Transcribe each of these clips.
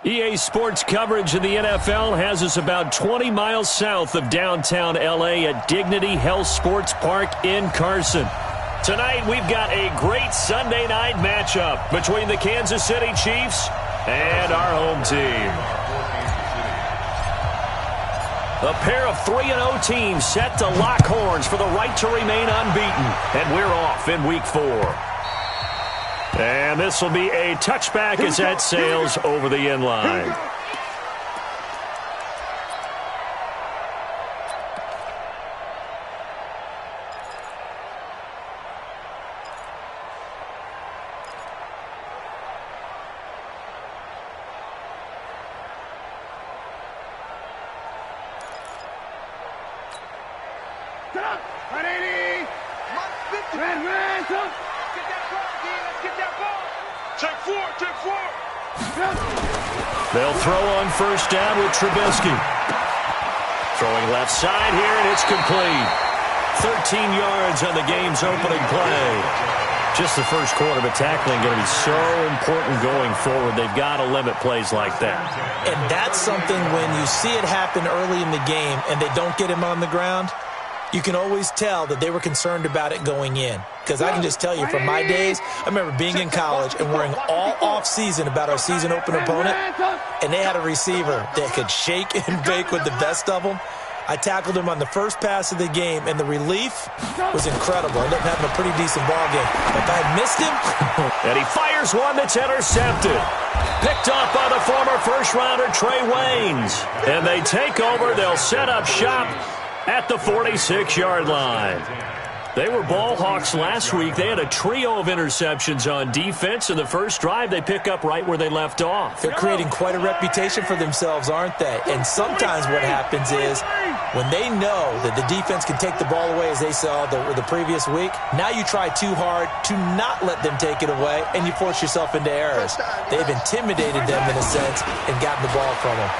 EA Sports coverage of the NFL has us about 20 miles south of downtown L.A. at Dignity Health Sports Park in Carson. Tonight, we've got a great Sunday night matchup between the Kansas City Chiefs and our home team. A pair of 3-0 teams set to lock horns for the right to remain unbeaten. And we're off in Week 4. And this will be a touchback as that sails over the end line. They'll throw on first down with Trubisky. Throwing left side here, and it's complete. 13 yards on the game's opening play. Just the first quarter, but tackling going to be so important going forward. They've got to limit plays like that. And that's something when you see it happen early in the game and they don't get him on the ground, you can always tell that they were concerned about it going in. Because I can just tell you from my days, I remember being in college and worrying all off-season about our season opener opponent, and they had a receiver that could shake and bake with the best of them. I tackled him on the first pass of the game, and the relief was incredible. I ended up having a pretty decent ball game. If I had missed him... And he fires one that's intercepted. Picked off by the former first-rounder Trey Waynes. And they take over. They'll set up shop at the 46-yard line. They were ball hawks last week. They had a trio of interceptions on defense. In the first drive, they pick up right where they left off. They're creating quite a reputation for themselves, aren't they? And sometimes what happens is when they know that the defense can take the ball away, as they saw the previous week, now you try too hard to not let them take it away, and you force yourself into errors. They've intimidated them in a sense and gotten the ball from them.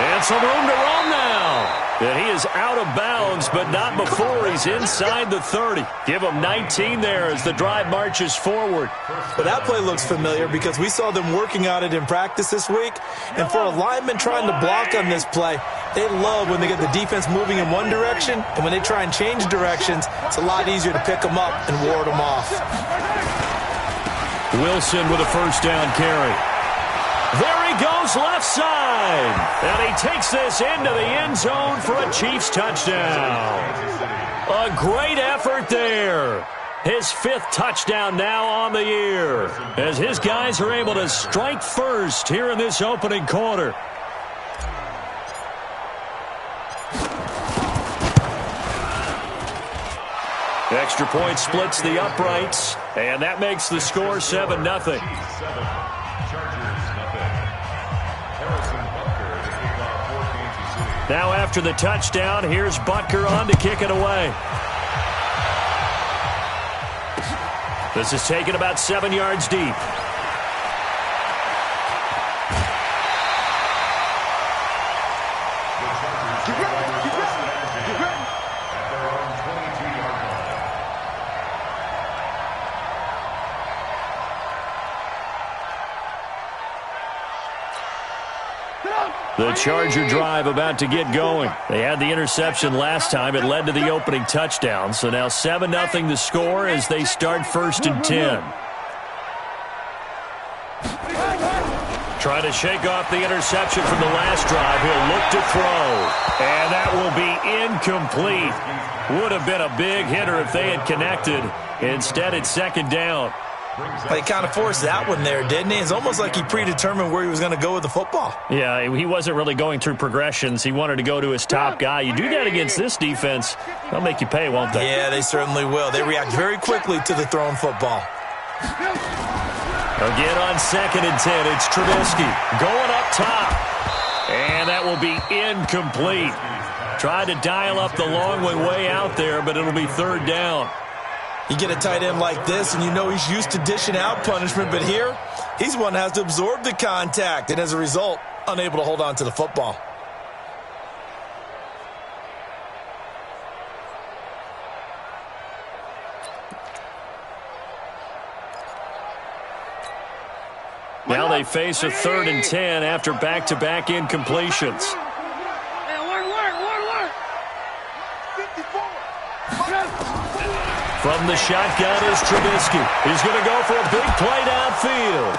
And some room to run now. And he is out of bounds, but not before he's inside the 30. Give him 19 there as the drive marches forward. But that play looks familiar because we saw them working on it in practice this week. And for a lineman trying to block on this play, they love when they get the defense moving in one direction. And when they try and change directions, it's a lot easier to pick them up and ward them off. Wilson with a first down carry. There he goes left side. And he takes this into the end zone for a Chiefs touchdown. A great effort there. His 5th touchdown now on the year, as his guys are able to strike first here in this opening quarter. Extra point splits the uprights, and that makes the score 7-0. Now after the touchdown, here's Butker on to kick it away. This is taken about 7 yards deep. The Charger drive about to get going. They had the interception last time. It led to the opening touchdown. So now 7-0 the score as they start 1st and 10. Trying to shake off the interception from the last drive. He'll look to throw. And that will be incomplete. Would have been a big hitter if they had connected. Instead, it's 2nd down. He kind of forced that one there, didn't he? It's almost like he predetermined where he was going to go with the football. Yeah, he wasn't really going through progressions. He wanted to go to his top guy. You do that against this defense, they'll make you pay, won't they? Yeah, they certainly will. They react very quickly to the thrown football. Again on 2nd and 10, it's Trubisky going up top. And that will be incomplete. Tried to dial up the long way out there, but it'll be 3rd down. You get a tight end like this, and you know he's used to dishing out punishment, but here, he's one that has to absorb the contact, and as a result, unable to hold on to the football. Now they face a 3rd and 10 after back-to-back incompletions. From the shotgun is Trubisky. He's going to go for a big play downfield.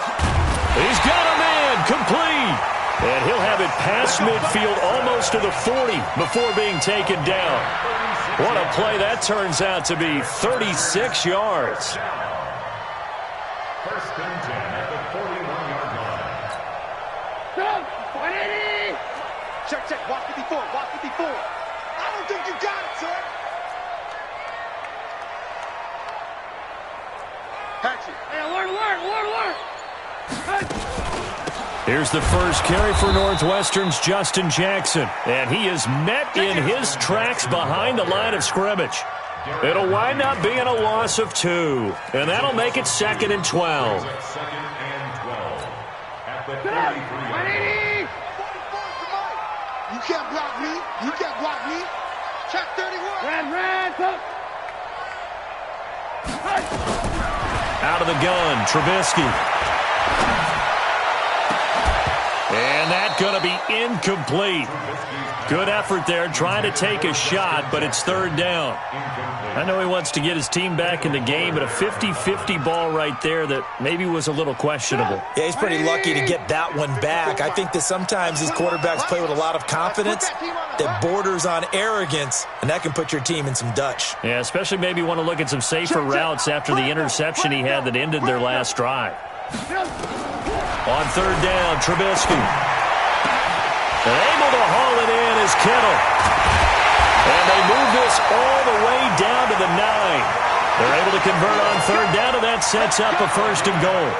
He's got a man complete. And he'll have it past midfield almost to the 40 before being taken down. What a play that turns out to be, 36 yards. First and 10 at the 41-yard line. Check. Walk 54. I don't think you got it, sir. Here's the first carry for Northwestern's Justin Jackson. And he is met in his tracks behind the line of scrimmage. It'll wind up being a loss of 2. And that'll make it 2nd and 12. Second and 12 at the 33-yard line. You can't block me. Check 31. Out of the gun, Trubisky. And that's going to be incomplete. Good effort there, trying to take a shot, but it's 3rd down. I know he wants to get his team back in the game, but a 50-50 ball right there that maybe was a little questionable. Yeah, he's pretty lucky to get that one back. I think that sometimes these quarterbacks play with a lot of confidence that borders on arrogance, and that can put your team in some Dutch. Yeah, especially maybe want to look at some safer routes after the interception he had that ended their last drive. On 3rd down, Trubisky. Able to haul it in is Kittle. And they move this all the way down to the 9. They're able to convert on 3rd down, and that sets up a 1st and goal.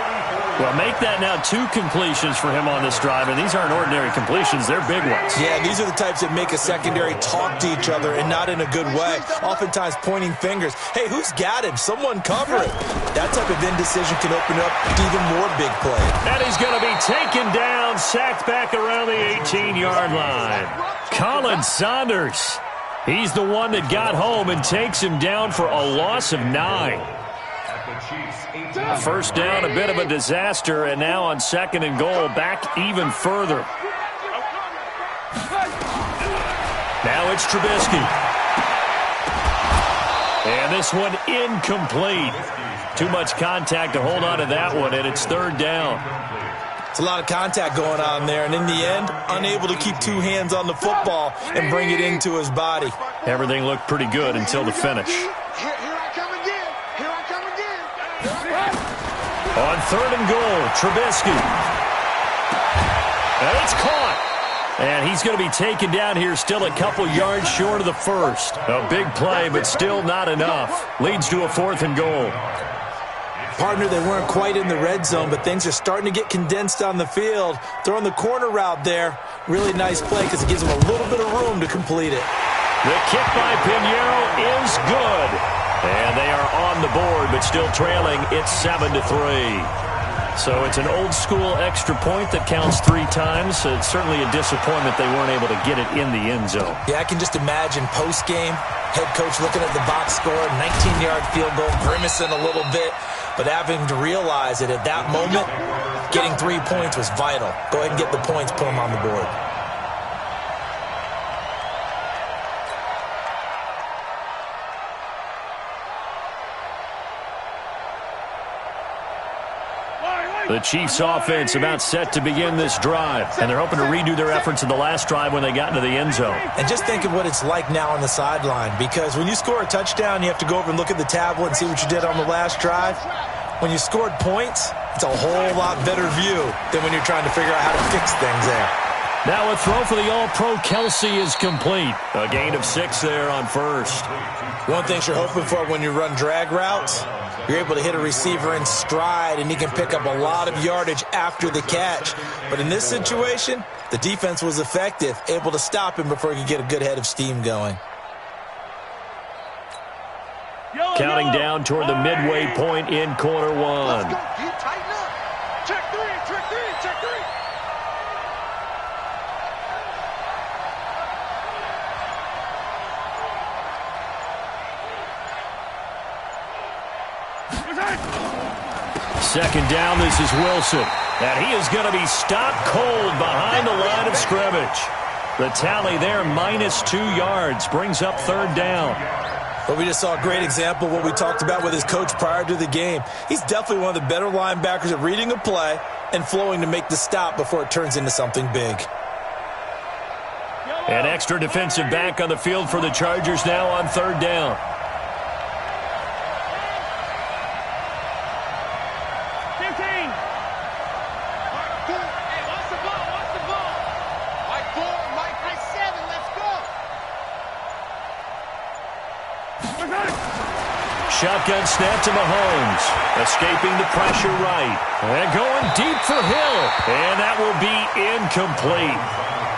Well, make that now 2 completions for him on this drive, and these aren't ordinary completions. They're big ones. Yeah, these are the types that make a secondary talk to each other, and not in a good way. Oftentimes pointing fingers. Hey, who's got him? Someone cover it. That type of indecision can open up even more big plays. And he's going to be taken down, sacked back around the 18-yard line. Colin Saunders. He's the one that got home and takes him down for a loss of 9. First down, a bit of a disaster, and now on 2nd and goal, back even further. Now it's Trubisky. And this one incomplete. Too much contact to hold on to that one, and it's 3rd down. It's a lot of contact going on there, and in the end, unable to keep 2 hands on the football and bring it into his body. Everything looked pretty good until the finish. Here I come again. On 3rd and goal, Trubisky. And it's caught. And he's going to be taken down here still a couple yards short of the 1st. A big play, but still not enough. Leads to a 4th and goal. Partner, they weren't quite in the red zone, but things are starting to get condensed on the field. Throwing the corner route there. Really nice play because it gives them a little bit of room to complete it. The kick by Pinheiro is good. And they are on the board, but still trailing. It's 7-3. So it's an old-school extra point that counts 3 times. So it's certainly a disappointment they weren't able to get it in the end zone. Yeah, I can just imagine post-game, head coach looking at the box score, 19-yard field goal, grimacing a little bit, but having to realize that at that moment, getting 3 points was vital. Go ahead and get the points, put them on the board. The Chiefs' offense about set to begin this drive, and they're hoping to redo their efforts in the last drive when they got into the end zone. And just think of what it's like now on the sideline, because when you score a touchdown, you have to go over and look at the tablet and see what you did on the last drive. When you scored points, it's a whole lot better view than when you're trying to figure out how to fix things there. Now a throw for the All-Pro Kelsey is complete. A gain of 6 there on first. One thing you're hoping for when you run drag routes, you're able to hit a receiver in stride, and he can pick up a lot of yardage after the catch. But in this situation, the defense was effective, able to stop him before he could get a good head of steam going. Counting down toward the midway point in quarter one. Let's go, Pete. Tighten up. Check 3, check 3, check 3. Second down, this is Wilson. And he is going to be stopped cold behind the line of scrimmage. The tally there, -2 yards, brings up 3rd down. But we just saw a great example of what we talked about with his coach prior to the game. He's definitely one of the better linebackers at reading a play and flowing to make the stop before it turns into something big. An extra defensive back on the field for the Chargers now on 3rd down. Shotgun snap to Mahomes. Escaping the pressure right. And going deep for Hill. And that will be incomplete.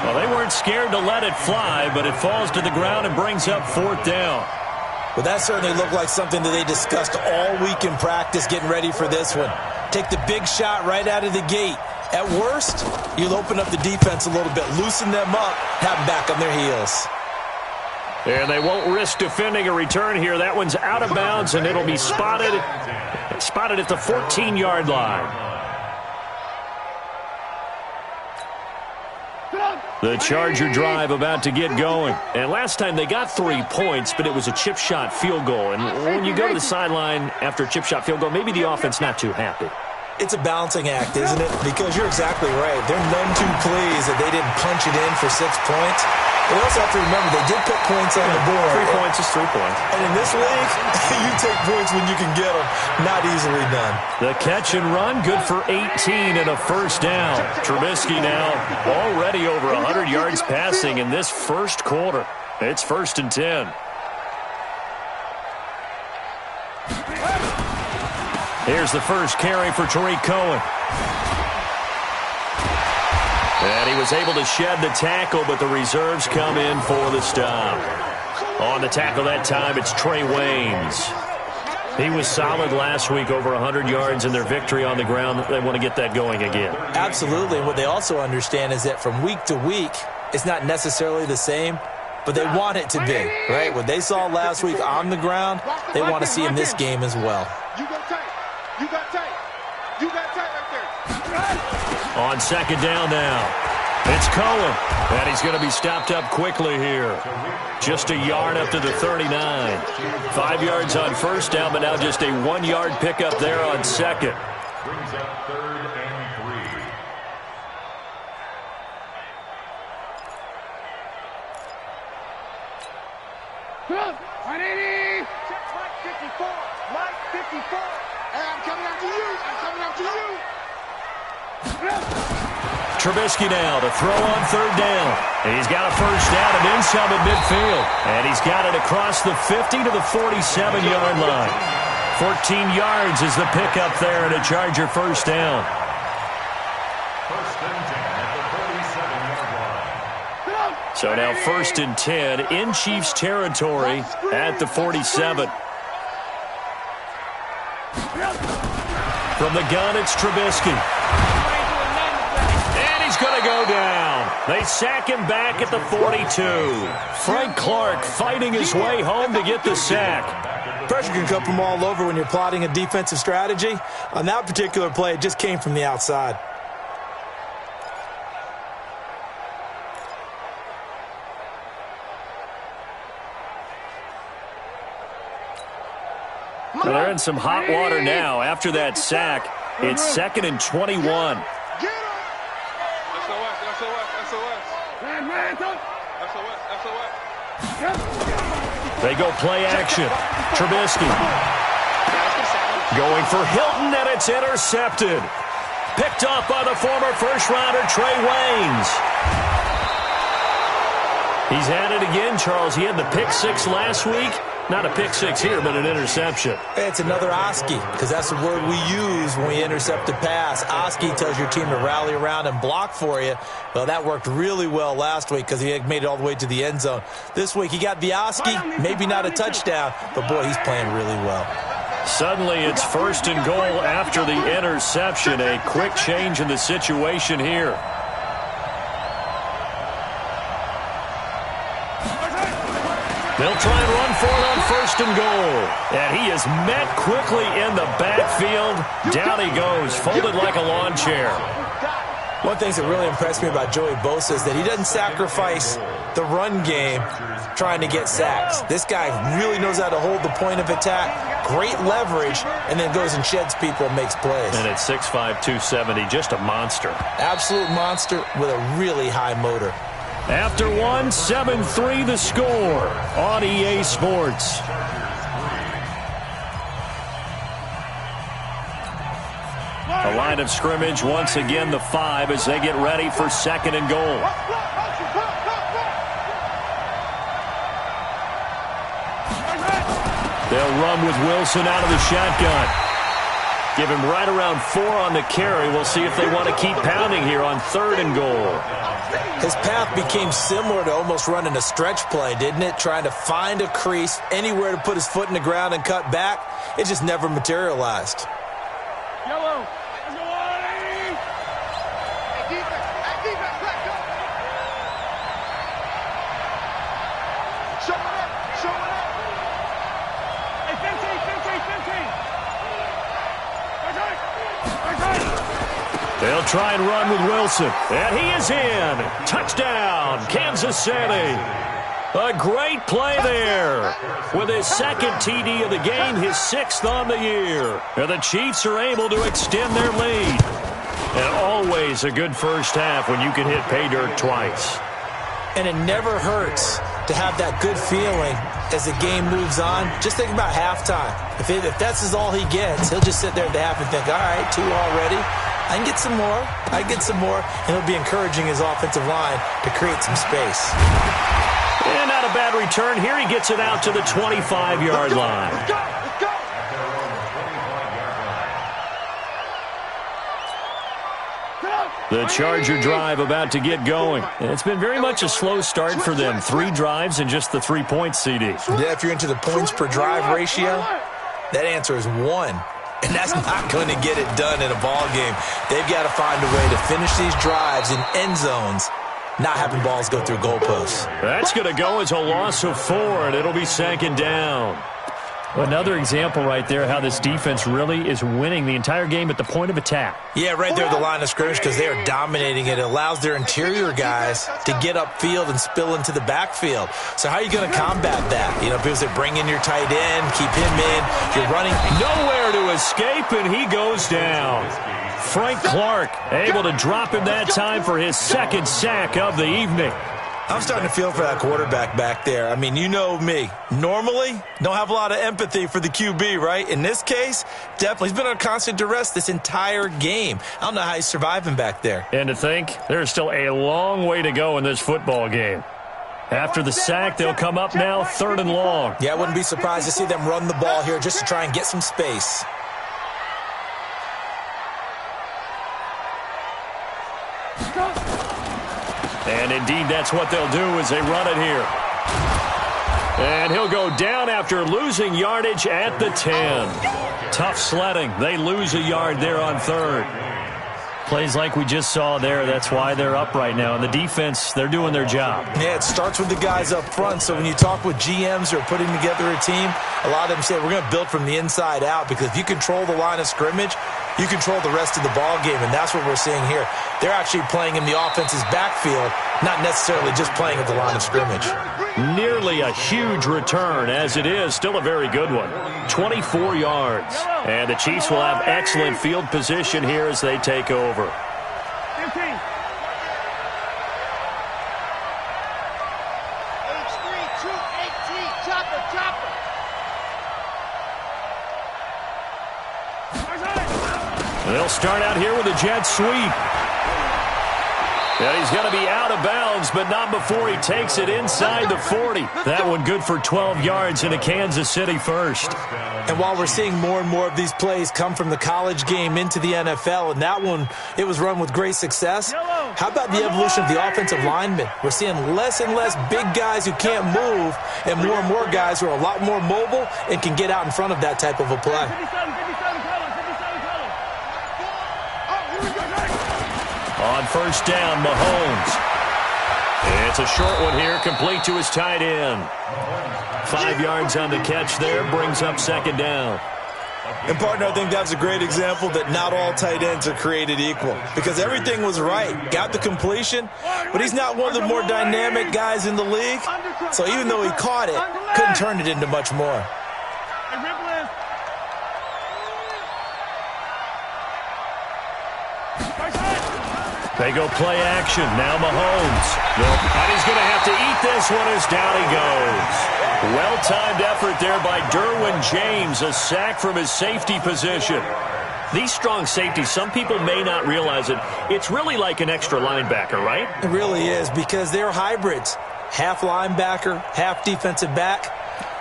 Well, they weren't scared to let it fly, but it falls to the ground and brings up 4th down. Well, that certainly looked like something that they discussed all week in practice getting ready for this one. Take the big shot right out of the gate. At worst, you'll open up the defense a little bit, loosen them up, have them back on their heels. And they won't risk defending a return here. That one's out of bounds, and it'll be spotted at the 14-yard line. The Charger drive about to get going. And last time they got 3 points, but it was a chip shot field goal. And when you go to the sideline after a chip shot field goal, maybe the offense not too happy. It's a balancing act, isn't it? Because you're exactly right. They're none too pleased that they didn't punch it in for 6 points. But we also have to remember they did put points on the board. 3 points is 3 points. And in this league, you take points when you can get them. Not easily done. The catch and run, good for 18 and a 1st down. Trubisky now already over 100 yards passing in this first quarter. It's 1st and 10. Here's the first carry for Tariq Cohen. And he was able to shed the tackle, but the reserves come in for the stop. On the tackle that time, it's Trey Waynes. He was solid last week, over 100 yards in their victory on the ground. They want to get that going again. Absolutely. And what they also understand is that from week to week, it's not necessarily the same, but they want it to be, right? What they saw last week on the ground, they want to see in this game as well. You got tight. You got tight right there. On 2nd down now, it's Cohen. And he's going to be stopped up quickly here. Just a yard up to the 39. 5 yards on 1st down, but now just a 1-yard pickup there on 2nd. Brings up 3rd and 3. Check Mike 54. Mike 54. Hey, I'm coming after you. I'm coming after you. Trubisky now to throw on 3rd down. He's got a 1st down and then some at midfield. And he's got it across the 50 to the 47-yard line. 14 yards is the pickup there and a Charger 1st down. 1st and 10 at the 47-yard line. So now 1st and 10 in Chiefs territory at the 47. From the gun, it's Trubisky. And he's going to go down. They sack him back at the 42. Frank Clark fighting his way home to get the sack. Pressure can come from all over when you're plotting a defensive strategy. On that particular play, it just came from the outside. Well, they're in some hot water now. After that sack, it's 2nd and 21. They go play action. Trubisky going for Hilton, and it's intercepted. Picked off by the former first-rounder Trey Waynes. He's had it again, Charles. He had the pick 6 last week. Not a pick 6 here, but an interception. It's another Oski, because that's the word we use when we intercept a pass. Oski tells your team to rally around and block for you. Well, that worked really well last week because he had made it all the way to the end zone. This week, he got the Oski, maybe not a touchdown, but, boy, he's playing really well. Suddenly, it's 1st and goal after the interception. A quick change in the situation here. They'll try and run for it on 1st and goal. And he is met quickly in the backfield. Down he goes, folded like a lawn chair. One of the things that really impressed me about Joey Bosa is that he doesn't sacrifice the run game trying to get sacks. This guy really knows how to hold the point of attack, great leverage, and then goes and sheds people and makes plays. And at 6'5", 270, just a monster. Absolute monster with a really high motor. After one, 7-3 the score on EA Sports. The line of scrimmage, once again, the 5 as they get ready for 2nd and goal. They'll run with Wilson out of the shotgun. Give him right around 4 on the carry. We'll see if they want to keep pounding here on 3rd and goal. His path became similar to almost running a stretch play, didn't it? Trying to find a crease, anywhere to put his foot in the ground and cut back. It just never materialized. Yellow. Let's go on. Hey, defense, back up. Show it up. Hey, 15. They'll try and run with Wilson. And he is in. Touchdown, Kansas City. A great play there. With his 2nd TD of the game, his 6th on the year. And the Chiefs are able to extend their lead. And always a good first half when you can hit pay dirt twice. And it never hurts to have that good feeling as the game moves on. Just think about halftime. If that's all he gets, he'll just sit there at the half and think, all right, 2 already. I can get some more. And he'll be encouraging his offensive line to create some space. And not a bad return here. He gets it out to the 25-yard line. Let's go. The Charger drive about to get going. And it's been very much a slow start for them. 3 drives and just the 3 points, CD. Yeah, if you're into the points per drive ratio, that answer is 1. And that's not going to get it done in a ball game. They've got to find a way to finish these drives in end zones, not having balls go through goalposts. That's going to go as a loss of 4, and it'll be 2nd down. Another example right there how this defense really is winning the entire game at the point of attack. Yeah, right there at the line of scrimmage because they are dominating it. It allows their interior guys to get upfield and spill into the backfield. So how are you going to combat that? You know, people say bring in your tight end, keep him in. You're running. Nowhere to escape, and he goes down. Frank Clark able to drop him that time for his 2nd sack of the evening. I'm starting to feel for that quarterback back there. I mean, you know me. Normally, don't have a lot of empathy for the QB, right? In this case, definitely. He's been on constant duress this entire game. I don't know how he's surviving back there. And to think, there's still a long way to go in this football game. After the sack, they'll come up now 3rd and long. Yeah, I wouldn't be surprised to see them run the ball here just to try and get some space. And indeed, that's what they'll do as they run it here. And he'll go down after losing yardage at the 10. Tough sledding. They lose a yard there on 3rd. Plays like we just saw there, that's why they're up right now. And the defense, they're doing their job. Yeah, it starts with the guys up front. So when you talk with GMs who are putting together a team, a lot of them say we're going to build from the inside out because if you control the line of scrimmage, you control the rest of the ball game, and that's what we're seeing here. They're actually playing in the offense's backfield, not necessarily just playing at the line of scrimmage. Nearly a huge return, as it is. Still a very good one. 24 yards. And the Chiefs will have excellent field position here as they take over. 15. H3-2-18. Chopper. They'll start out here with a jet sweep. And he's going to be out of bounds, but not before he takes it inside the 40. That one good for 12 yards in a Kansas City first. And while we're seeing more and more of these plays come from the college game into the NFL, and that one, it was run with great success, how about the evolution of the offensive linemen? We're seeing less and less big guys who can't move and more guys who are a lot more mobile and can get out in front of that type of a play. On 1st down, Mahomes. It's a short one here, complete to his tight end. 5 yards on the catch there, brings up second down. And, partner, I think that's a great example that not all tight ends are created equal because everything was right. Got the completion, but he's not one of the more dynamic guys in the league. So even though he caught it, couldn't turn it into much more. They go play action. Now Mahomes. And he's going to have to eat this one as down he goes. Well-timed effort there by Derwin James. A sack from his safety position. These strong safeties, some people may not realize it. It's really like an extra linebacker, right? It really is because they're hybrids. Half linebacker, half defensive back.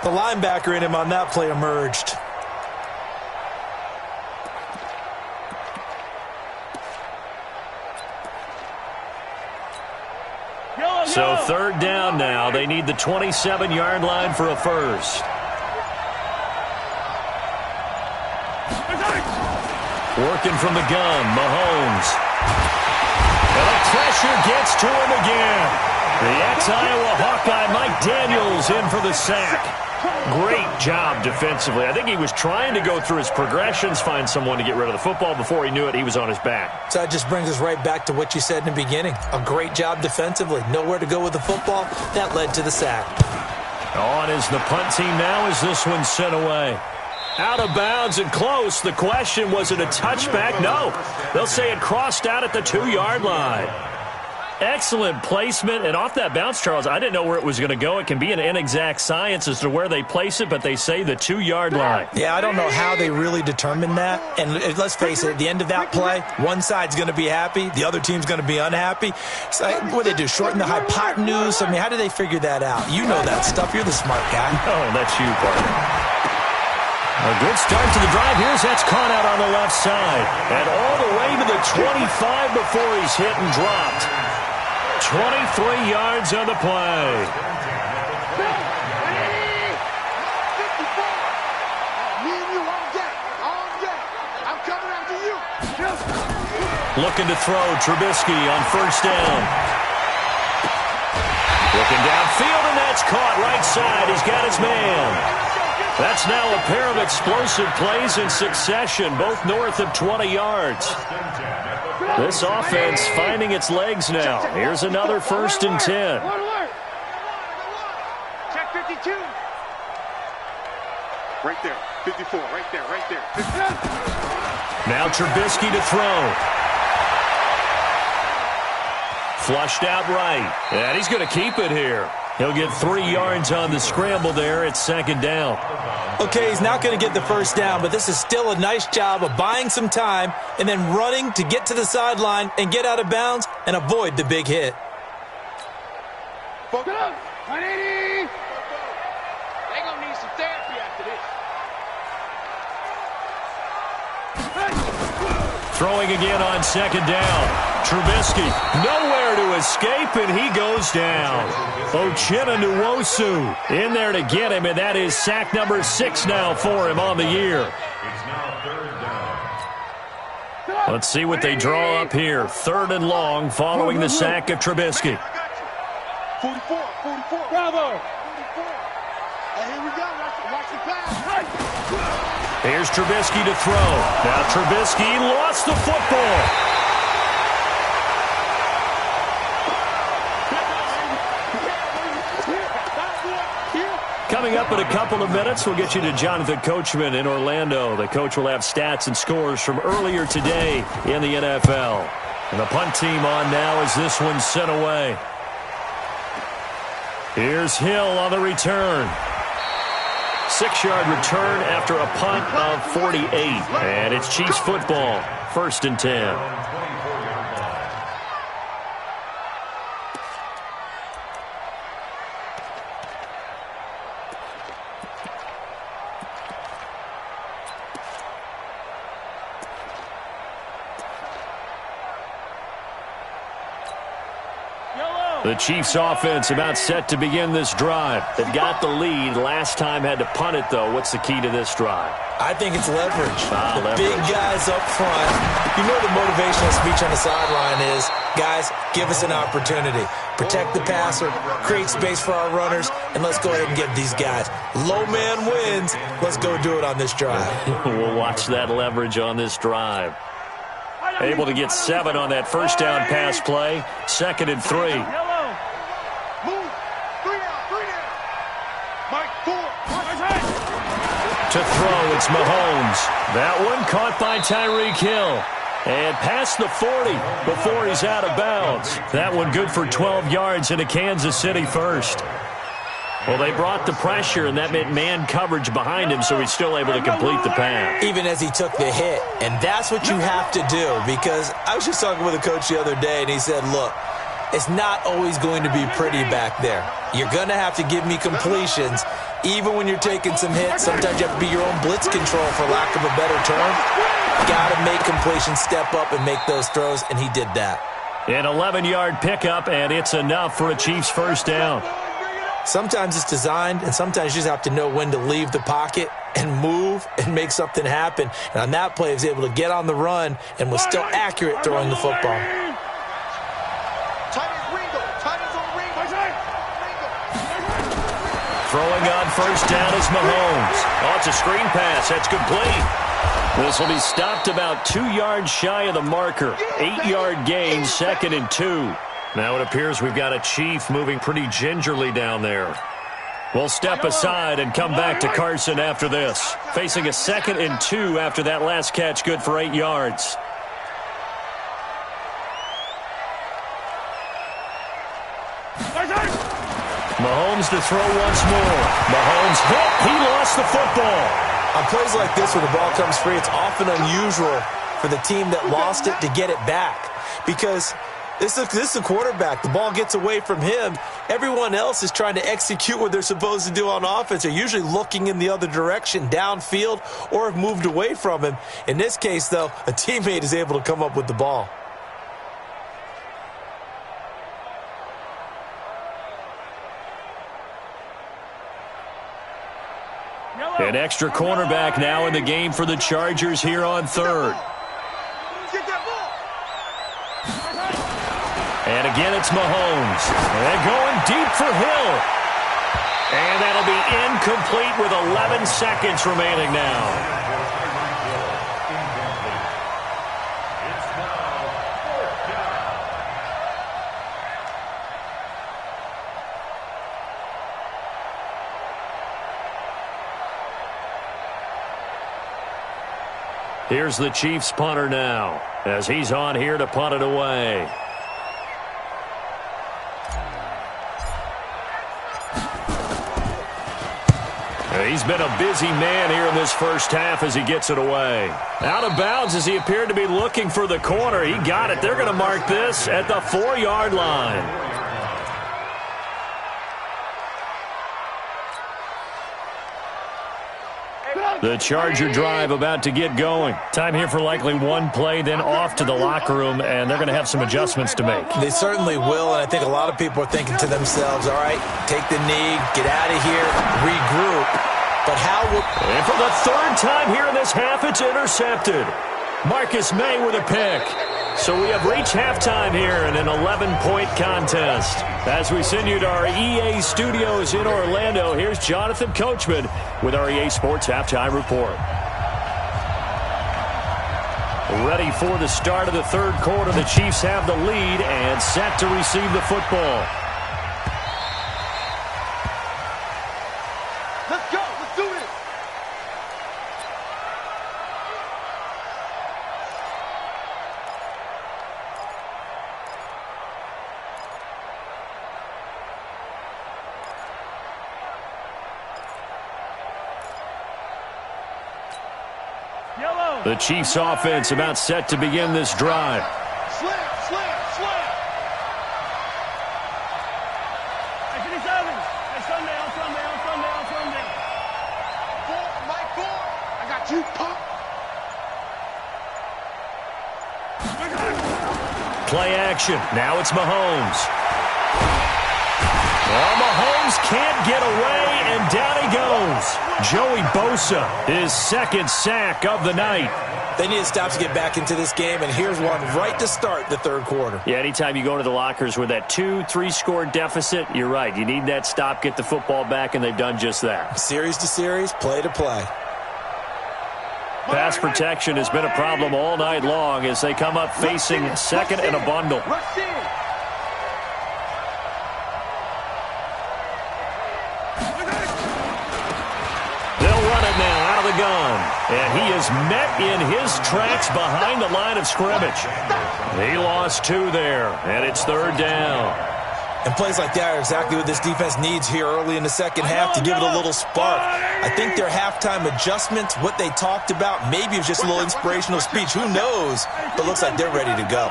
The linebacker in him on that play emerged. So third down now. They need the 27-yard line for a first. Working from the gun, Mahomes. And the pressure gets to him again. The ex-Iowa Hawkeye Mike Daniels in for the sack. Great job defensively. I think he was trying to go through his progressions, find someone to get rid of the football. Before he knew it, he was on his back. So that just brings us right back to what you said in the beginning. A great job defensively. Nowhere to go with the football. That led to the sack. On is the punt team now as this one's sent away. Out of bounds and close. The question, was it a touchback? No. They'll say it crossed out at the 2-yard line. Excellent placement, and off that bounce, Charles, I didn't know where it was going to go. It can be an inexact science as to where they place it, but they say the 2-yard line. Yeah, I don't know how they really determined that. And let's face it, at the end of that play, one side's going to be happy, the other team's going to be unhappy. So what do they do, shorten the hypotenuse? I mean, how do they figure that out? You know that stuff. You're the smart guy. Oh, that's you, partner. A good start to the drive. That's caught out on the left side. And all the way to the 25 before he's hit and dropped. 23 yards on the play. Looking to throw, Trubisky on first down. Looking downfield, and that's caught right side. He's got his man. That's now a pair of explosive plays in succession, both north of 20 yards. This offense finding its legs now. Here's another 1st and 10. Check 52. Right there. 54. Right there. Right there. 52. Now Trubisky to throw. Flushed out right. And he's going to keep it here. He'll get 3 yards on the scramble there at second down. Okay, he's not going to get the first down, but this is still a nice job of buying some time and then running to get to the sideline and get out of bounds and avoid the big hit. Focus up. 180. They're going to need some therapy after this. Throwing again on second down. Trubisky nowhere to escape, and he goes down. Uchenna Nwosu in there to get him, and that is sack number 6 now for him on the year. Let's see what they draw up here. 3rd and long following the sack of Trubisky. 44. Bravo. And here we go. Watch the pass. Here's Trubisky to throw. Now Trubisky lost the football. Coming up in a couple of minutes, we'll get you to Jonathan Coachman in Orlando. The coach will have stats and scores from earlier today in the NFL. And the punt team on now as this one's sent away. Here's Hill on the return. 6-yard return after a punt of 48. And it's Chiefs football, 1st and 10. The Chiefs offense about set to begin this drive. They've got the lead. Last time had to punt it, though. What's the key to this drive? I think it's leverage. Leverage. Big guys up front. You know the motivational speech on the sideline is, guys, give us an opportunity. Protect the passer, create space for our runners, and let's go ahead and give these guys. Low man wins. Let's go do it on this drive. We'll watch that leverage on this drive. Able to get 7 on that first down pass play. 2nd and 3. Move. 3 down. Mike, 4. To throw, it's Mahomes. That one caught by Tyreek Hill. And past the 40 before he's out of bounds. That one good for 12 yards into Kansas City first. Well, they brought the pressure, and that meant man coverage behind him, so he's still able to complete the pass. Even as he took the hit. And that's what you have to do, because I was just talking with a coach the other day, and he said, look, it's not always going to be pretty back there. You're going to have to give me completions. Even when you're taking some hits, sometimes you have to be your own blitz control, for lack of a better term. Got to make completions, step up, and make those throws, and he did that. An 11-yard pickup, and it's enough for a Chiefs first down. Sometimes it's designed, and sometimes you just have to know when to leave the pocket and move and make something happen. And on that play, he was able to get on the run and was still accurate throwing the football. Throwing on first down is Mahomes. Oh, it's a screen pass. That's complete. This will be stopped about 2 yards shy of the marker. 8-yard gain, 2nd and 2. Now it appears we've got a Chief moving pretty gingerly down there. We'll step aside and come back to Carson after this. Facing a 2nd and 2 after that last catch, good for 8 yards. Mahomes to throw once more. Mahomes hit. He lost the football. On plays like this where the ball comes free, it's often unusual for the team that lost it to get it back, because this is a quarterback. The ball gets away from him. Everyone else is trying to execute what they're supposed to do on offense. They're usually looking in the other direction, downfield, or have moved away from him. In this case, though, a teammate is able to come up with the ball. An extra cornerback now in the game for the Chargers here on 3rd. And again, it's Mahomes. And going deep for Hill. And that'll be incomplete with 11 seconds remaining now. Here's the Chiefs punter now, as he's on here to punt it away. He's been a busy man here in this first half as he gets it away. Out of bounds as he appeared to be looking for the corner. He got it. They're going to mark this at the 4-yard line. The Charger drive about to get going. Time here for likely one play, then off to the locker room, and they're going to have some adjustments to make. They certainly will, and I think a lot of people are thinking to themselves, all right, take the knee, get out of here, regroup. But how will... And for the 3rd time here in this half, it's intercepted. Marcus May with a pick. So we have reached halftime here in an 11-point contest. As we send you to our EA studios in Orlando, here's Jonathan Coachman with our EA Sports Halftime Report. Ready for the start of the 3rd quarter. The Chiefs have the lead and set to receive the football. Let's go. Let's do this. The Chiefs offense about set to begin this drive. Slam. Hey, Sunday. Mike, 4. I got you, pop. Play action. Now it's Mahomes. Oh, Mahomes can't get away, and down he goes. Joey Bosa, his second sack of the night. They need to stop to get back into this game, and here's one right to start the third quarter. Yeah, anytime you go into the lockers with that 2-3 score deficit, you're right. You need that stop, get the football back, and they've done just that. Series to series, play to play. Pass protection has been a problem all night long as they come up facing second and a bundle. They'll run it now out of the gun. And he is met in his tracks behind the line of scrimmage. He lost 2 there, and it's third down. And plays like that are exactly what this defense needs here early in the second half to give it a little spark. I think their halftime adjustments, what they talked about, maybe it was just a little inspirational speech. Who knows? But looks like they're ready to go.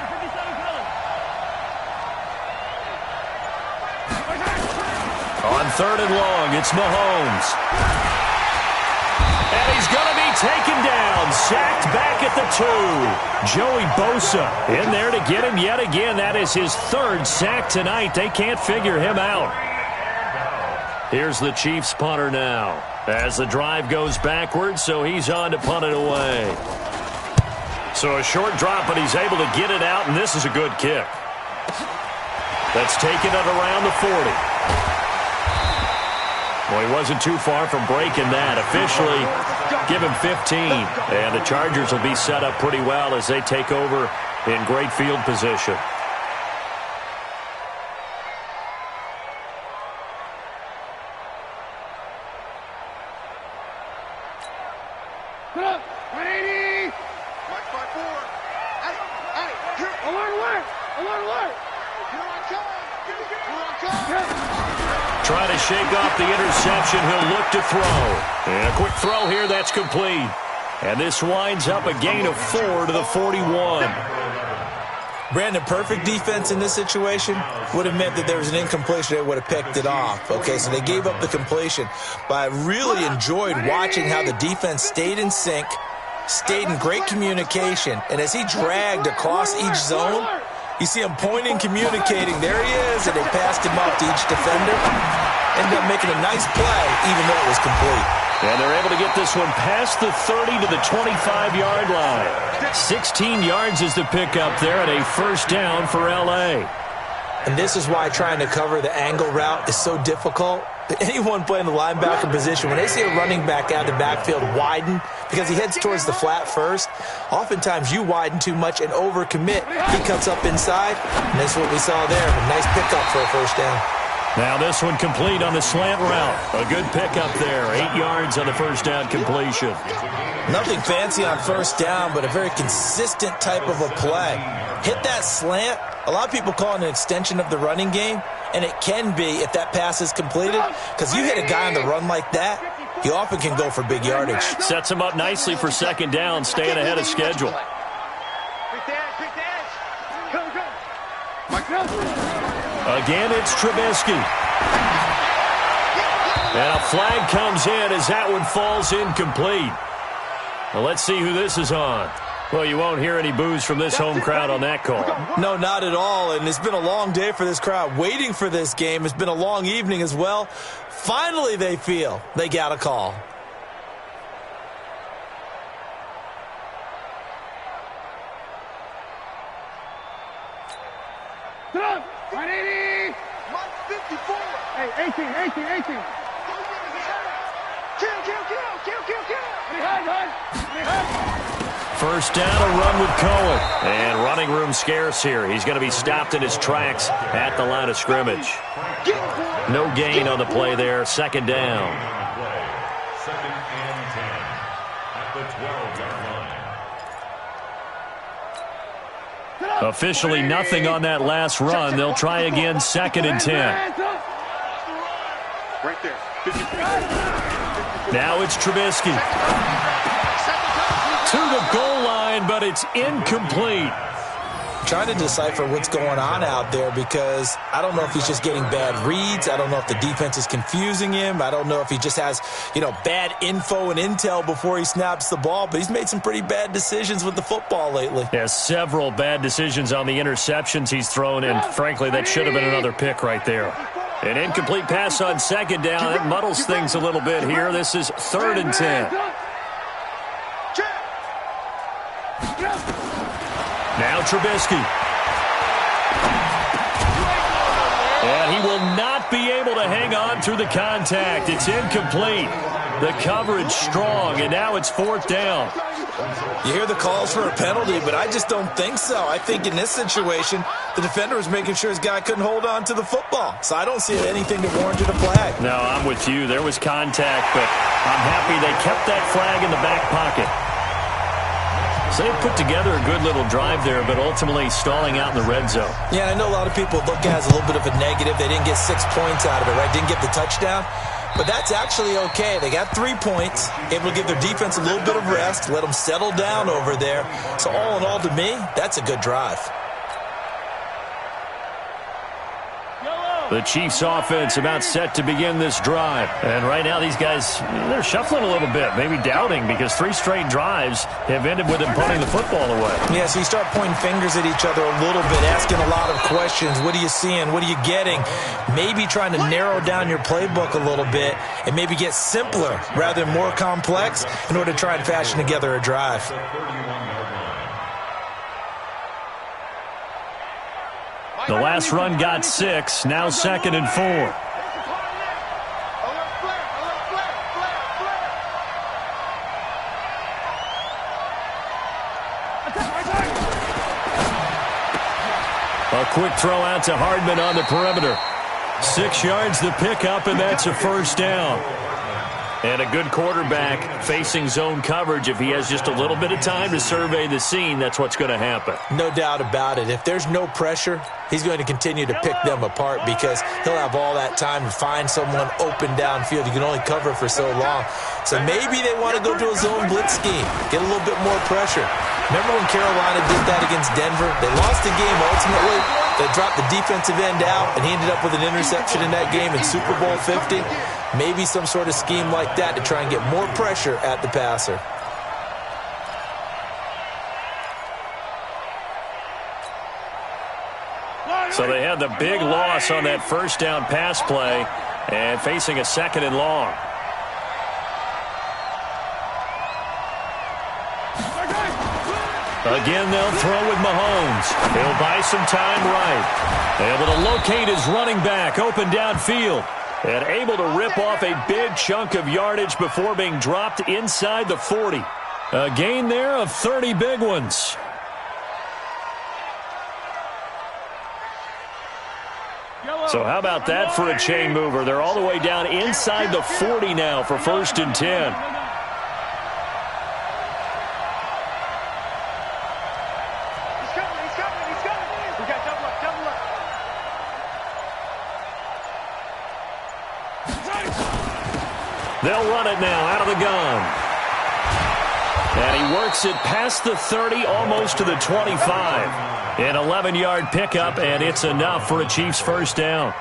On third and long, it's Mahomes. And he's going to be taken down, sacked back at the 2. Joey Bosa in there to get him yet again. That is his third sack tonight. They can't figure him out. Here's the Chiefs punter now as the drive goes backwards, so he's on to punt it away. So a short drop, but he's able to get it out, and this is a good kick. That's taken it around the 40. Well, he wasn't too far from breaking that. Officially, give him 15. And the Chargers will be set up pretty well as they take over in great field position. Put up, 180. Watch by 4. Hey, here. Alert. Here I come. Trying to shake off the interception. He'll look to throw. And a quick throw here. That's complete. And this winds up a gain of 4 to the 41. Brandon, perfect defense in this situation would have meant that there was an incompletion. They would have picked it off. Okay, so they gave up the completion. But I really enjoyed watching how the defense stayed in sync, stayed in great communication. And as he dragged across each zone, you see him pointing, communicating. There he is, and they passed him off to each defender. Ended up making a nice play, even though it was complete. And they're able to get this one past the 30 to the 25-yard line. 16 yards is the pickup there and a first down for L.A. And this is why trying to cover the angle route is so difficult. Anyone playing the linebacker position, when they see a running back out of the backfield widen, because he heads towards the flat first, oftentimes you widen too much and overcommit. He cuts up inside, and that's what we saw there. A nice pickup for a first down. Now this one complete on the slant route. A good pickup there. 8 yards on the first down completion. Nothing fancy on first down, but a very consistent type of a play. Hit that slant. A lot of people call it an extension of the running game, and it can be if that pass is completed, because you hit a guy on the run like that, you often can go for big yardage. Sets him up nicely for second down, staying ahead of schedule. Again, it's Trubisky. And a flag comes in as that one falls incomplete. Well, let's see who this is on. Well, you won't hear any boos from this home crowd on that call. No, not at all. And it's been a long day for this crowd waiting for this game. It's been a long evening as well. Finally, they feel they got a call. Put up, 180. 54. Hey, 18. First down, a run with Cohen. And running room scarce here. He's going to be stopped in his tracks at the line of scrimmage. No gain on the play there. Second down. Second and 10 at the 12-yard line. Officially nothing on that last run. They'll try again, second and 10. Right there. Now it's Trubisky. To the goal line, but it's incomplete. Trying to decipher what's going on out there, because I don't know if he's just getting bad reads. I don't know if the defense is confusing him. I don't know if he just has, bad info and intel before he snaps the ball, but he's made some pretty bad decisions with the football lately. Yeah, several bad decisions on the interceptions he's thrown, and frankly, that should have been another pick right there. An incomplete pass on second down. That muddles things a little bit here. This is 3rd and 10. Now Trubisky. And he will not be able to hang on through the contact. It's incomplete. The coverage strong, and now it's 4th down. You hear the calls for a penalty, but I just don't think so. I think in this situation, the defender was making sure his guy couldn't hold on to the football. So I don't see anything that warranted a flag. No, I'm with you. There was contact, but I'm happy they kept that flag in the back pocket. So they put together a good little drive there, but ultimately stalling out in the red zone. Yeah, I know a lot of people look at it as a little bit of a negative. They didn't get 6 points out of it, right? Didn't get the touchdown. But that's actually okay. They got 3 points, able to give their defense a little bit of rest, let them settle down over there. So all in all, to me, that's a good drive. The Chiefs offense about set to begin this drive. And right now these guys, they're shuffling a little bit, maybe doubting, because 3 straight drives have ended with them punting the football away. Yeah, so you start pointing fingers at each other a little bit, asking a lot of questions. What are you seeing? What are you getting? Maybe trying to narrow down your playbook a little bit and maybe get simpler rather than more complex in order to try and fashion together a drive. The last run got 6, now 2nd and 4. A quick throw out to Hardman on the perimeter. 6 yards the pickup, and that's a 1st down. And a good quarterback facing zone coverage. If he has just a little bit of time to survey the scene, that's what's going to happen. No doubt about it. If there's no pressure, he's going to continue to pick them apart because he'll have all that time to find someone open downfield. You can only cover for so long. So maybe they want to go to a zone blitz scheme, get a little bit more pressure. Remember when Carolina did that against Denver? They lost the game ultimately. They dropped the defensive end out, and he ended up with an interception in that game in Super Bowl 50. Maybe some sort of scheme like that to try and get more pressure at the passer. So they had the big loss on that 1st down pass play and facing a 2nd and long. Again, they'll throw with Mahomes. He'll buy some time right. Able to locate his running back open downfield. And able to rip off a big chunk of yardage before being dropped inside the 40. A gain there of 30 big ones. So how about that for a chain mover? They're all the way down inside the 40 now for 1st and 10. They'll run it now out of the gun. And he works it past the 30, almost to the 25. An 11-yard pickup, and it's enough for a Chiefs 1st down.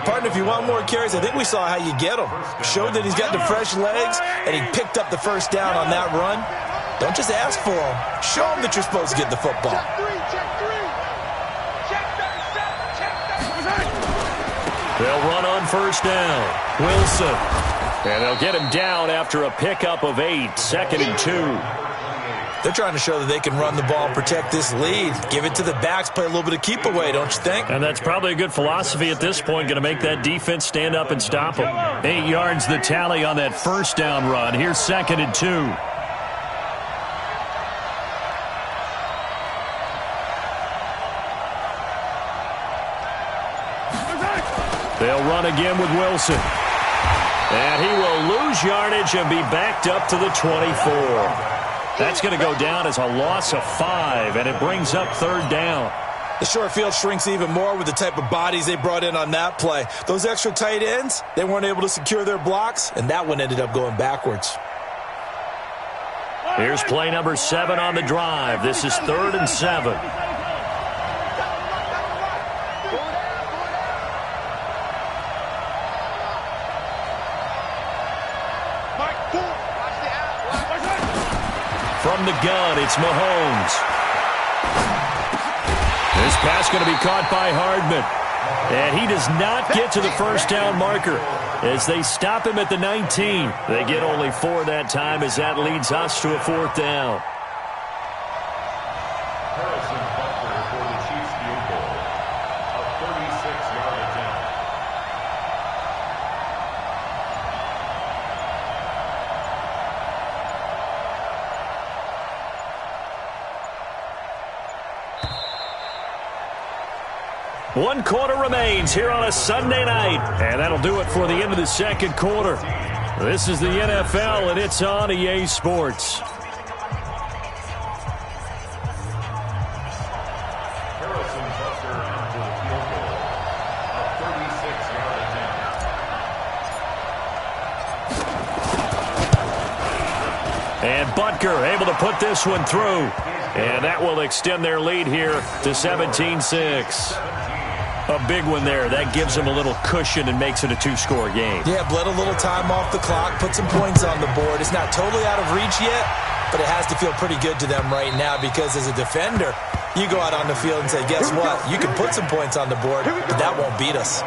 Partner, if you want more carries, I think we saw how you get them. Showed that he's got the fresh legs, and he picked up the 1st down on that run. Don't just ask for them. Show them that you're supposed to get the football. They'll run on 1st down. Wilson. And they'll get him down after a pickup of 8, 2nd and 2. They're trying to show that they can run the ball, protect this lead. Give it to the backs, play a little bit of keep away, don't you think? And that's probably a good philosophy at this point, going to make that defense stand up and stop them. 8 yards the tally on that 1st down run. Here's 2nd and 2. They'll run again with Wilson. And he will lose yardage and be backed up to the 24. That's going to go down as a loss of 5, and it brings up 3rd down. The short field shrinks even more with the type of bodies they brought in on that play. Those extra tight ends, they weren't able to secure their blocks, and that one ended up going backwards. Here's play number 7 on the drive. This is 3rd and 7. From the gun, it's Mahomes. This pass going to be caught by Hardman. And he does not get to the first down marker as they stop him at the 19. They get only 4 that time as that leads us to a 4th down. One quarter remains here on a Sunday night. And that'll do it for the end of the second quarter. This is the NFL, and it's on EA Sports. And Butker able to put this one through. And that will extend their lead here to 17-6. A big one there. That gives them a little cushion and makes it a 2-score game. Yeah, bled a little time off the clock, put some points on the board. It's not totally out of reach yet, but it has to feel pretty good to them right now because as a defender, you go out on the field and say, guess what? You can put some points on the board, but that won't beat us.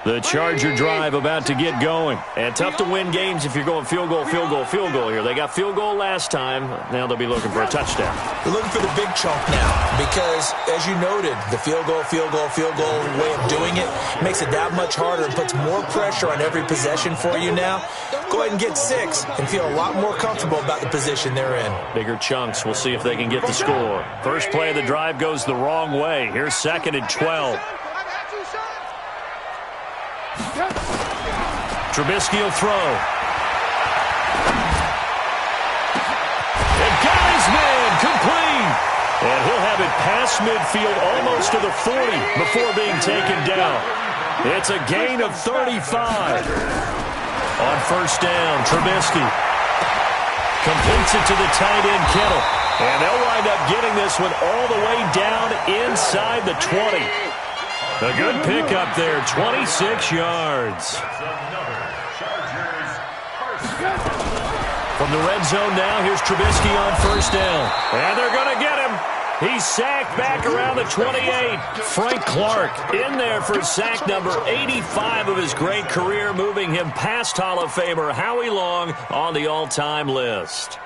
The Charger drive about to get going. And tough to win games if you're going field goal, field goal, field goal here. They got field goal last time. Now they'll be looking for a touchdown. They're looking for the big chunk now because, as you noted, the field goal way of doing it makes it that much harder and puts more pressure on every possession for you now. Go ahead and get 6 and feel a lot more comfortable about the position they're in. Bigger chunks. We'll see if they can get the score. First play of the drive goes the wrong way. Here's 2nd and 12. Trubisky will throw. And got his man complete. And he'll have it past midfield almost to the 40 before being taken down. It's a gain of 35. On first down, Trubisky completes it to the tight end, Kittle. And they'll wind up getting this one all the way down inside the 20. A good pickup there, 26 yards. From the red zone now, here's Trubisky on first down. And they're going to get him. He's sacked back around the 28. Frank Clark in there for sack number 85 of his great career, moving him past Hall of Famer Howie Long on the all-time list.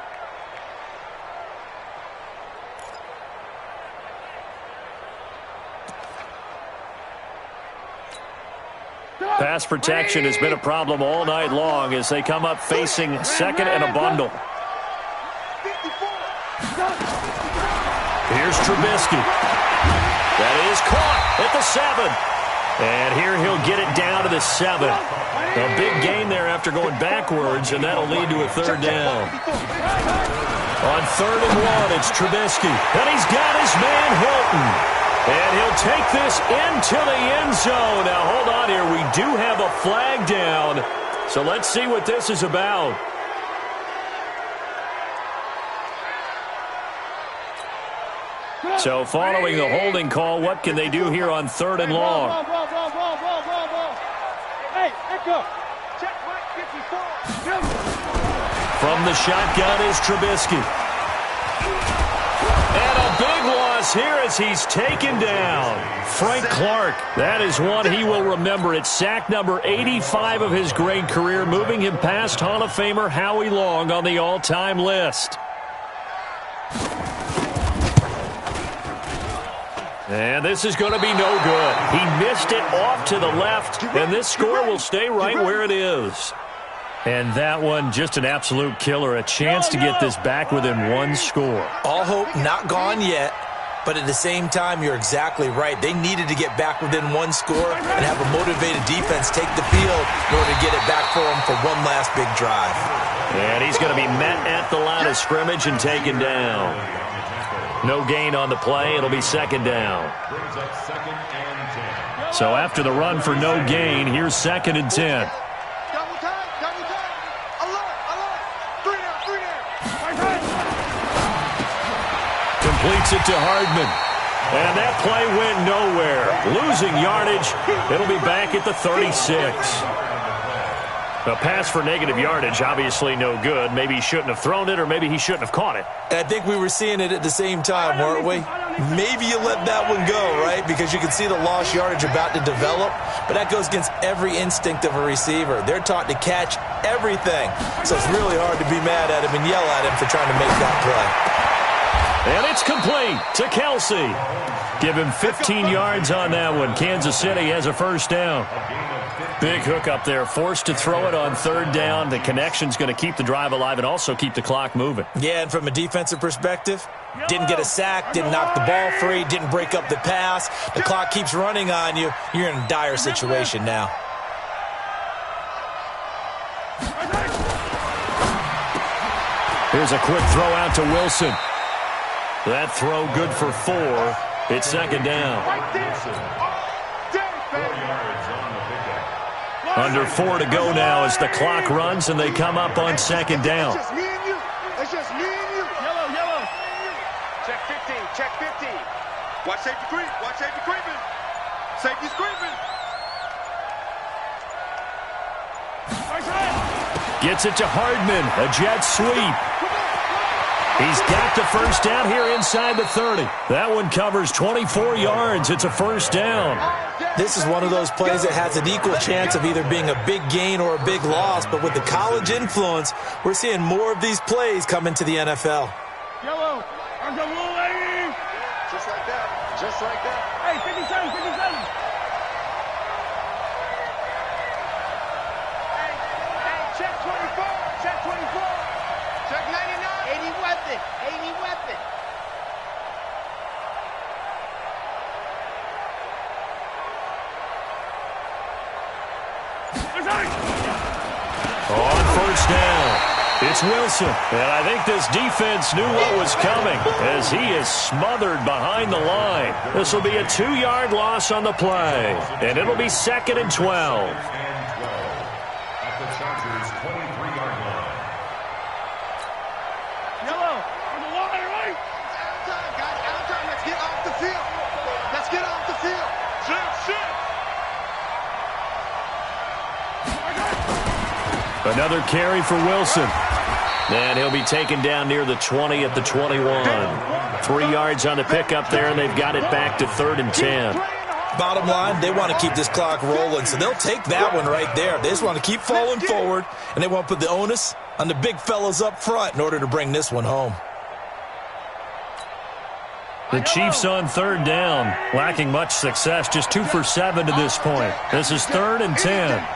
Pass protection has been a problem all night long as they come up facing 2nd and a bundle. Here's Trubisky. That is caught at the 7. And here he'll get it down to the 7. A big gain there after going backwards, and that'll lead to a 3rd down. On 3rd and 1, it's Trubisky. And he's got his man Hilton. And he'll take this into the end zone. Now, hold on here. We do have a flag down. So let's see what this is about. So following the holding call, what can they do here on 3rd and long? From the shotgun is Trubisky. And a big loss here as he's taken down. Frank Clark, that is one he will remember. It's sack number 85 of his great career, moving him past Hall of Famer Howie Long on the all-time list. And this is going to be no good. He missed it off to the left, and this score will stay right where it is. And that one, just an absolute killer. A chance to get this back within 1 score. All hope not gone yet, but at the same time, you're exactly right. They needed to get back within 1 score and have a motivated defense take the field in order to get it back for them for one last big drive. And he's going to be met at the line of scrimmage and taken down. No gain on the play. It'll be 2nd down. So after the run for no gain, here's 2nd and 10. Completes it to Hardman. And that play went nowhere. Losing yardage. It'll be back at the 36. A pass for negative yardage, obviously no good. Maybe he shouldn't have thrown it, or maybe he shouldn't have caught it. I think we were seeing it at the same time, weren't we? Maybe you let that one go, right? Because you can see the lost yardage about to develop, but that goes against every instinct of a receiver. They're taught to catch everything, so it's really hard to be mad at him and yell at him for trying to make that play. And it's complete to Kelsey. Give him 15 yards on that one. Kansas City has a first down. Big hook up there, forced to throw it on third down. The connection's going to keep the drive alive and also keep the clock moving. Yeah, and from a defensive perspective, didn't get a sack, didn't knock the ball free, didn't break up the pass. The clock keeps running on you. You're in a dire situation now. Here's a quick throw out to Wilson. That throw good for 4. It's second down. Under 4 to go now as the clock runs and they come up on second down. It's just me and you. It's just me and you. Yellow, yellow. Check 15, check 15. Watch safety creep, watch safety creeping. Safety's creeping. Gets it to Hardman, a jet sweep. He's got the first down here inside the 30. That one covers 24 yards. It's a first down. This is one of those plays that has an equal chance of either being a big gain or a big loss, but with the college influence, we're seeing more of these plays come into the NFL. Yellow, I'm the little lady. Just like that, just like that. Hey, 57, 57. Hey, check 24, check 24. Check 99. 80 weapon, 80 weapon. On first down, it's Wilson. And I think this defense knew what was coming as he is smothered behind the line. This will be a 2-yard loss on the play, and it'll be second and 12. At the Chargers' 23-yard line. Yellow, on the line, right? Out of time, guys, out of time. Let's get off the field. Let's get off the field. Shift. Another carry for Wilson. And he'll be taken down near the 20 at the 21. 3 yards on the pickup there, and they've got it back to 3rd and 10. Bottom line, they want to keep this clock rolling, so they'll take that one right there. They just want to keep falling forward, and they want to put the onus on the big fellas up front in order to bring this one home. The Chiefs on 3rd down, lacking much success, just 2 for 7 to this point. This is 3rd and 10.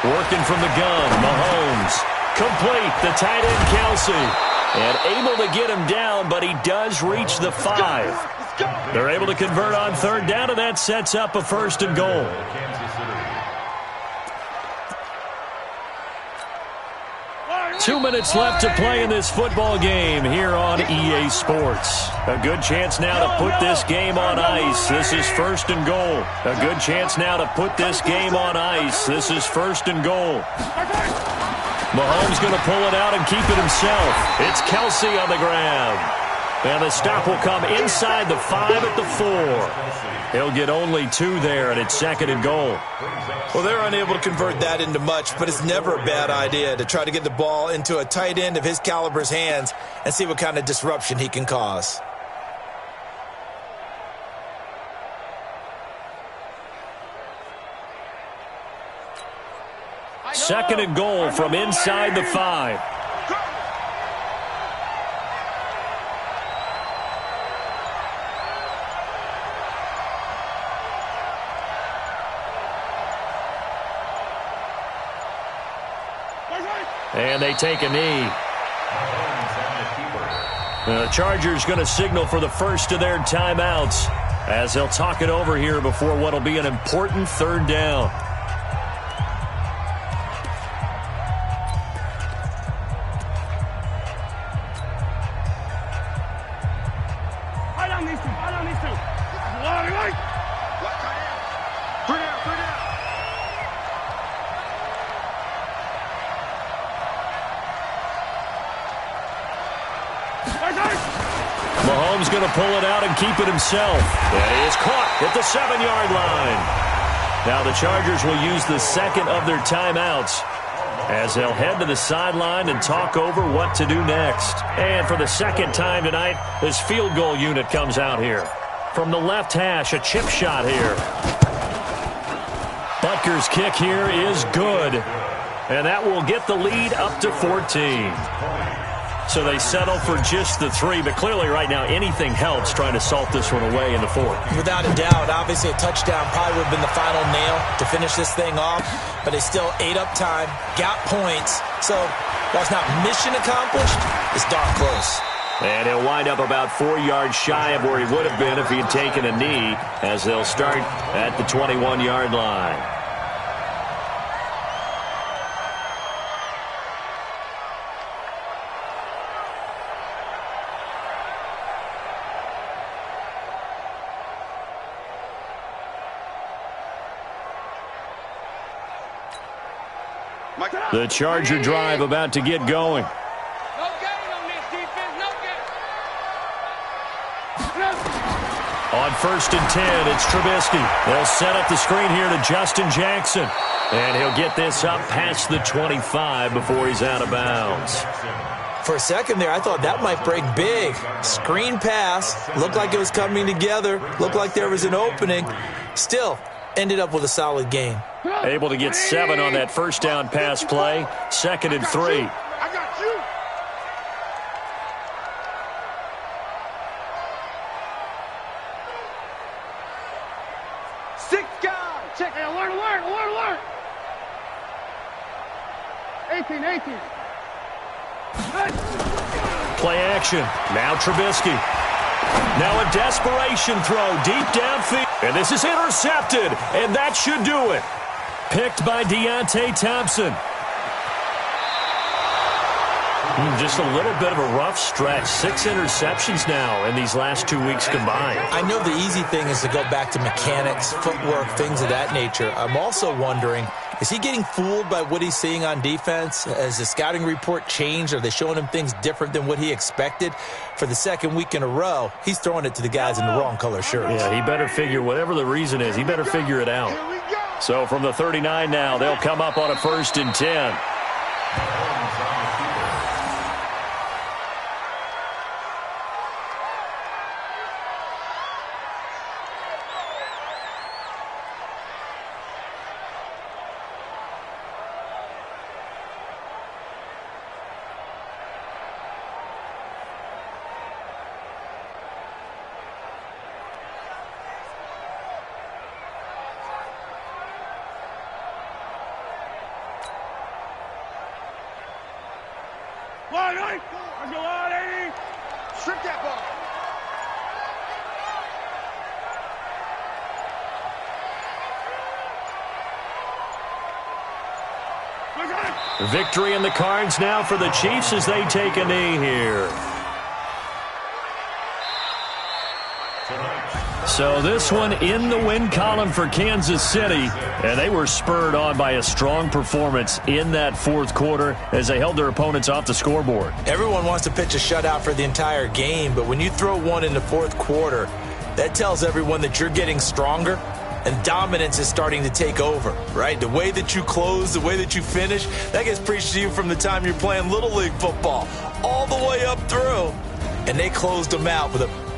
Working from the gun, Mahomes. Complete, the tight end, Kelsey. And able to get him down, but he does reach the 5. They're able to convert on 3rd down, and that sets up a 1st and goal. 2 minutes left to play in this football game here on EA Sports. A good chance now to put this game on ice. This is 1st and goal. A good chance now to put this game on ice. This is 1st and goal. Mahomes going to pull it out and keep it himself. It's Kelsey on the ground. And the stop will come inside the 5 at the 4. He'll get only 2 there, and it's 2nd and goal. Well, they're unable to convert that into much, but it's never a bad idea to try to get the ball into a tight end of his caliber's hands and see what kind of disruption he can cause. Second and goal from inside the 5. And they take a knee. The Chargers going to signal for the first of their timeouts as they'll talk it over here before what will be an important 3rd down. Mahomes going to pull it out and keep it himself. And he is caught at the 7-yard line. Now the Chargers will use the second of their timeouts as they'll head to the sideline and talk over what to do next. And for the second time tonight, this field goal unit comes out here. From the left hash, a chip shot here. Butker's kick here is good. And that will get the lead up to 14. So they settle for just the 3, but clearly right now anything helps trying to salt this one away in the 4th. Without a doubt, obviously a touchdown probably would have been the final nail to finish this thing off, but they still ate up time, got points. So while it's not mission accomplished, it's darn close. And he'll wind up about 4 yards shy of where he would have been if he had taken a knee, as they'll start at the 21-yard line. The Charger drive about to get going. No gain on this defense, no gain. On 1st and 10, it's Trubisky. They'll set up the screen here to Justin Jackson. And he'll get this up past the 25 before he's out of bounds. For a second there, I thought that might break big. Screen pass, looked like it was coming together, looked like there was an opening. Still, ended up with a solid game. Able to get 7 on that first down pass play. 2nd and 3. I got you. Six guys. Check. Hey, alert, alert, alert, alert. 18. Play action. Now Trubisky. Now a desperation throw deep downfield. And this is intercepted. And that should do it. Picked by Deontay Thompson. Just a little bit of a rough stretch. 6 interceptions now in these last 2 weeks combined. I know the easy thing is to go back to mechanics, footwork, things of that nature. I'm also wondering, is he getting fooled by what he's seeing on defense? Has the scouting report changed? Are they showing him things different than what he expected? For the second week in a row, he's throwing it to the guys in the wrong color shirts. Yeah, he better figure, whatever the reason is, he better figure it out. So from the 39 now, they'll come up on a 1st and 10. Line 8. Let's go line 80. Strip that ball. Victory in the cards now for the Chiefs as they take a knee here. So this one in the win column for Kansas City, and they were spurred on by a strong performance in that 4th quarter as they held their opponents off the scoreboard. Everyone wants to pitch a shutout for the entire game, but when you throw one in the 4th quarter, that tells everyone that you're getting stronger and dominance is starting to take over, right? The way that you close, the way that you finish, that gets preached to you from the time you're playing Little League football all the way up through. And they closed them out with a